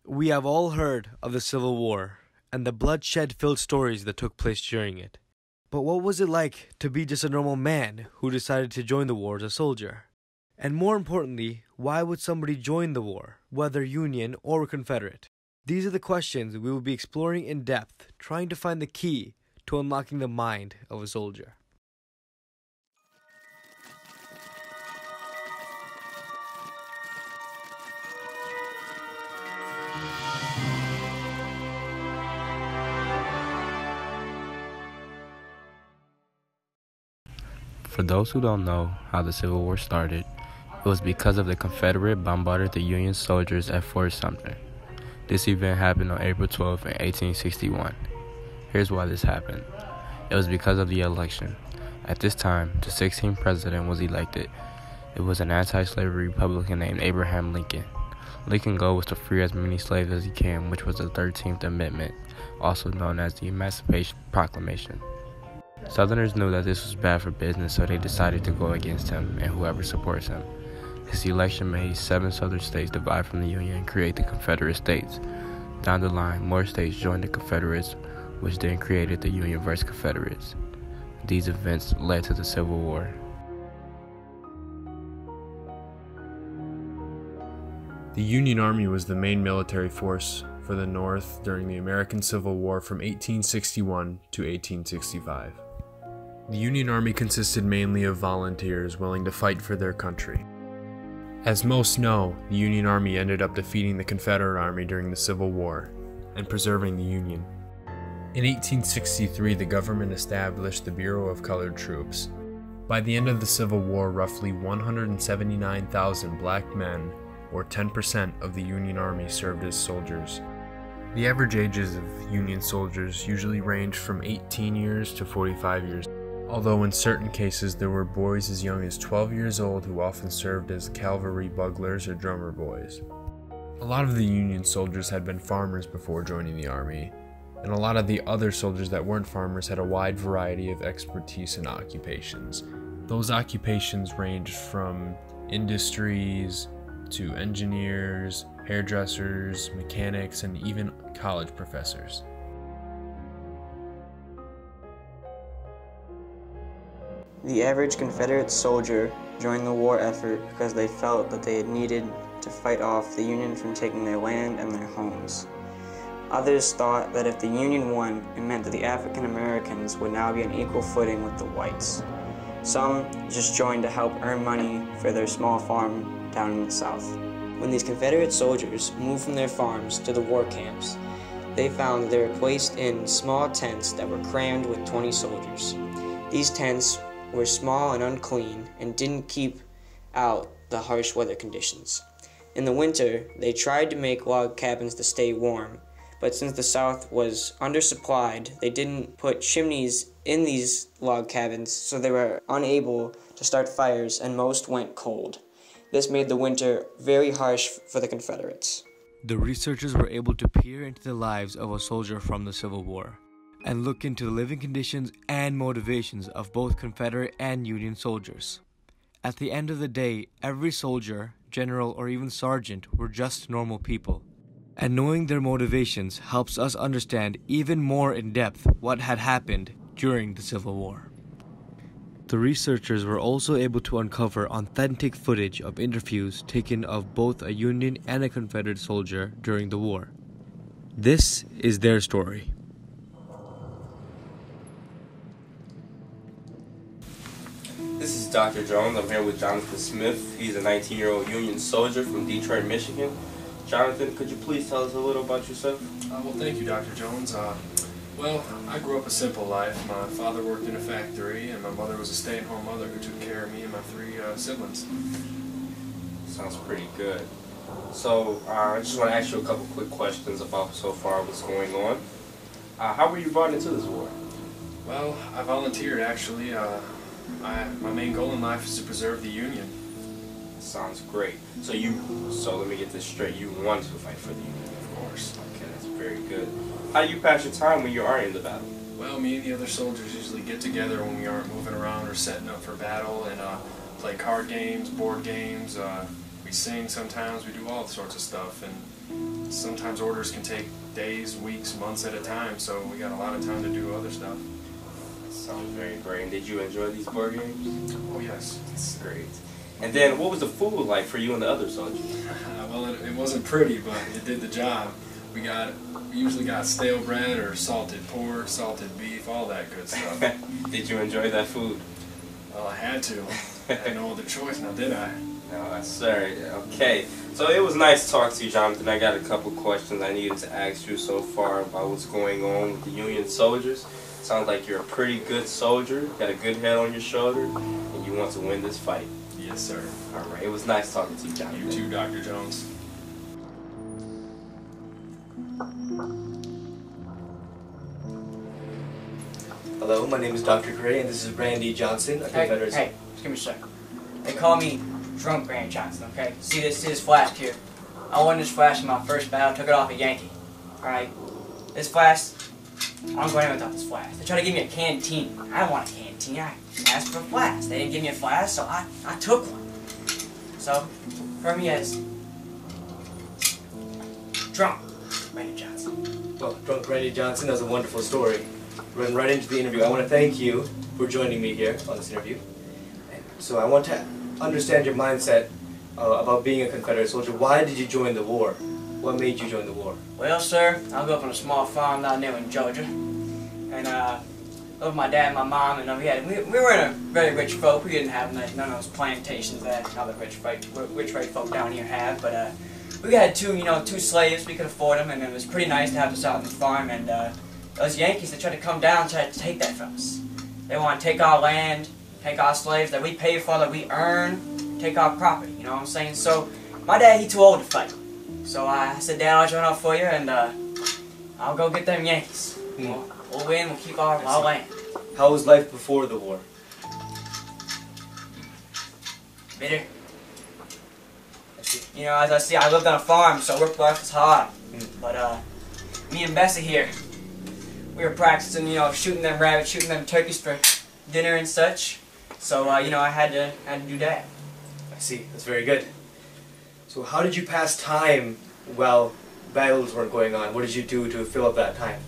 We have all heard of the Civil War and the bloodshed-filled stories that took place during it. But what was it like to be just a normal man who decided to join the war as a soldier? And more importantly, why would somebody join the war, whether Union or Confederate? These are the questions we will be exploring in depth, trying to find the key to unlocking the mind of a soldier. For those who don't know how the Civil War started, it was because of the Confederate bombarded the Union soldiers at Fort Sumter. This event happened on April 12, 1861. Here's why this happened. It was because of the election. At this time, the 16th president was elected. It was an anti-slavery Republican named Abraham Lincoln. Lincoln's goal was to free as many slaves as he can, which was the 13th Amendment, also known as the Emancipation Proclamation. Southerners knew that this was bad for business, so they decided to go against him and whoever supports him. His election made 7 southern states divide from the Union and create the Confederate States. Down the line, more states joined the Confederates, which then created the Union versus Confederates. These events led to the Civil War. The Union Army was the main military force for the North during the American Civil War from 1861 to 1865. The Union Army consisted mainly of volunteers willing to fight for their country. As most know, the Union Army ended up defeating the Confederate Army during the Civil War and preserving the Union. In 1863, the government established the Bureau of Colored Troops. By the end of the Civil War, roughly 179,000 black men, or 10% of the Union Army, served as soldiers. The average ages of Union soldiers usually ranged from 18 years to 45 years, although in certain cases there were boys as young as 12 years old who often served as cavalry buglers or drummer boys. A lot of the Union soldiers had been farmers before joining the Army, and a lot of the other soldiers that weren't farmers had a wide variety of expertise and occupations. Those occupations ranged from industries to engineers, hairdressers, mechanics, and even college professors. The average Confederate soldier joined the war effort because they felt that they needed to fight off the Union from taking their land and their homes. Others thought that if the Union won, it meant that the African Americans would now be on equal footing with the whites. Some just joined to help earn money for their small farm down in the South. When these Confederate soldiers moved from their farms to the war camps, they found that they were placed in small tents that were crammed with 20 soldiers. These tents were small and unclean and didn't keep out the harsh weather conditions. In the winter, they tried to make log cabins to stay warm, but since the South was undersupplied, they didn't put chimneys in these log cabins, so they were unable to start fires and most went cold. This made the winter very harsh for the Confederates. The researchers were able to peer into the lives of a soldier from the Civil War and look into the living conditions and motivations of both Confederate and Union soldiers. At the end of the day, every soldier, general, or even sergeant were just normal people, and knowing their motivations helps us understand even more in depth what had happened during the Civil War. The researchers were also able to uncover authentic footage of interviews taken of both a Union and a Confederate soldier during the war. This is their story. This is Dr. Jones. I'm here with Jonathan Smith. He's a 19-year-old Union soldier from Detroit, Michigan. Jonathan, could you please tell us a little about yourself? Well, thank you, Dr. Jones. Well, I grew up a simple life. My father worked in a factory, and my mother was a stay-at-home mother who took care of me and my 3 siblings. Sounds pretty good. So, I just want to ask you a couple quick questions about so far what's going on. How were you brought into this war? Well, I volunteered, actually. My main goal in life is to preserve the Union. Sounds great. So let me get this straight. You wanted to fight for the Union? Of course. Okay, that's very good. How do you pass your time when you are in the battle? Well, me and the other soldiers usually get together when we aren't moving around or setting up for battle and play card games, board games. We sing sometimes. We do all sorts of stuff. And sometimes orders can take days, weeks, months at a time, so we got a lot of time to do other stuff. Sounds very great. And did you enjoy these board games? Oh yes. That's great. And then, what was the food like for you and the other soldiers? Well, it wasn't pretty, but it did the job. We usually got stale bread or salted pork, salted beef, all that good stuff. Did you enjoy that food? Well, I had to. I had no other choice, now did I? No, sir. Okay. So it was nice to talk to you, Jonathan. I got a couple questions I needed to ask you so far about what's going on with the Union soldiers. Sounds like you're a pretty good soldier, got a good head on your shoulder, and you want to win this fight. Yes, sir. All right. It was nice talking to you, Jonathan. You too, Dr. Jones. Hello, my name is Dr. Gray, and this is Randy Johnson, a Confederate. Hey, just give me a sec. They call me Drunk Randy Johnson, okay? See this flask here? I won this flask in my first battle, took it off a Yankee. Alright? This flask, I'm going in without this flask. They tried to give me a canteen. I don't want a canteen, I asked for a flask. They didn't give me a flask, so I took one. So, for me as Drunk Randy Johnson. Well, Drunk Randy Johnson, that was a wonderful story. Run right into the interview. I want to thank you for joining me here on this interview. So I want to understand your mindset about being a Confederate soldier. Why did you join the war? What made you join the war? Well, sir, I grew up on a small farm down there in Georgia, and lived with my dad and my mom, and we were in a very rich folk. We didn't have none of those plantations that other rich folk down here have, but we had two slaves. We could afford them, and it was pretty nice to have us out on the farm. And those Yankees that tried to come down tried to take that from us. They want to take our land, take our slaves that we pay for, that we earn, take our property. You know what I'm saying? So my dad, he too old to fight. So I said, Dad, I'll join up for you, and I'll go get them Yankees. We'll win. We'll keep our land. How was life before the war? Bitter. You know, as I see, I lived on a farm, so work life was hard. But me and Bessie here, we were practicing, shooting them rabbits, shooting them turkeys for dinner and such. So I had to do that. I see. That's very good. So how did you pass time while battles weren't going on? What did you do to fill up that time?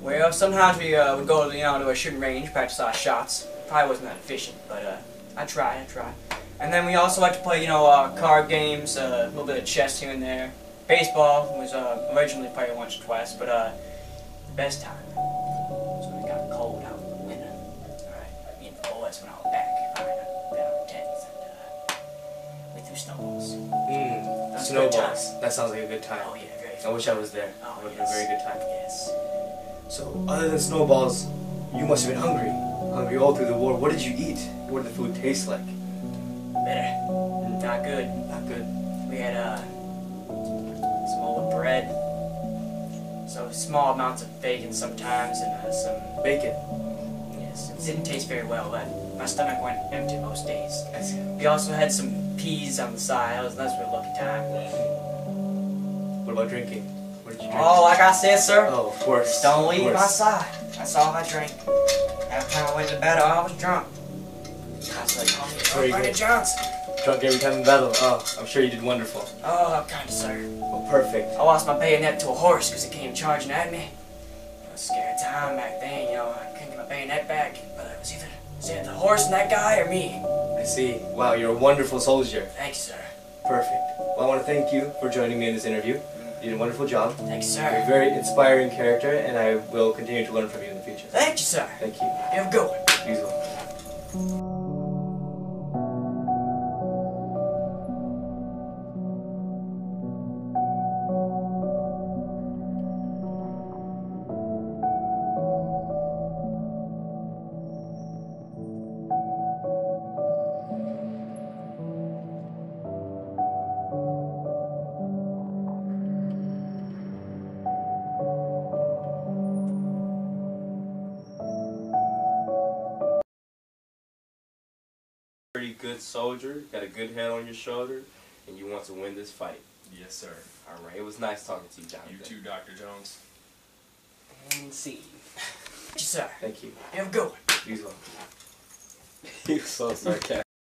Well, sometimes we would go to a shooting range, practice our shots. Probably wasn't that efficient, but I tried. And then we also like to play, card games, a little bit of chess here and there. Baseball was originally played once or twice, but the best time was when it got cold out in the winter. Alright, me and the boys went out back, firing our tents, and we threw snowballs. Snowballs. That sounds like a good time. Oh yeah, very I fun. wish I was there. Oh, It would have yes. been a very good time. Yes. So, other than snowballs, you must have been hungry. Hungry all through the war. What did you eat? What did the food taste like? Better. Not good. Not good. We had some old bread, so small amounts of bacon sometimes, and some Bacon. yes. It didn't taste very well, but my stomach went empty most days. I see. We also had some peas on the side. That was a lucky time. What about drinking? What did you drink? Oh, like I said, sir, Oh, of course. just don't Of leave course. my side. That's all I drank. Every time I went to battle, I was drunk. I was like, oh, Very Randy good. Johnson. Drunk every time in battle. Oh, I'm sure you did wonderful. Oh, kind of, sir. Oh, perfect. I lost my bayonet to a horse because it came charging at me. It was a scary time back then, I couldn't get my bayonet back, but it was either the horse and that guy or me. I see. Wow, you're a wonderful soldier. Thank you, sir. Perfect. Well, I want to thank you for joining me in this interview. You did a wonderful job. Thank you, You're a sir. very inspiring character, and I will continue to learn from you in the future. Thank you, sir. Thank you. You have a good one. You as well. Pretty good soldier, got a good head on your shoulder, and you want to win this fight. Yes, sir. All right. It was nice talking to you, Jonathan. You too, Dr. Jones. And see. Thank you, sir. Thank you. You have a good one. You as well. He was so sarcastic.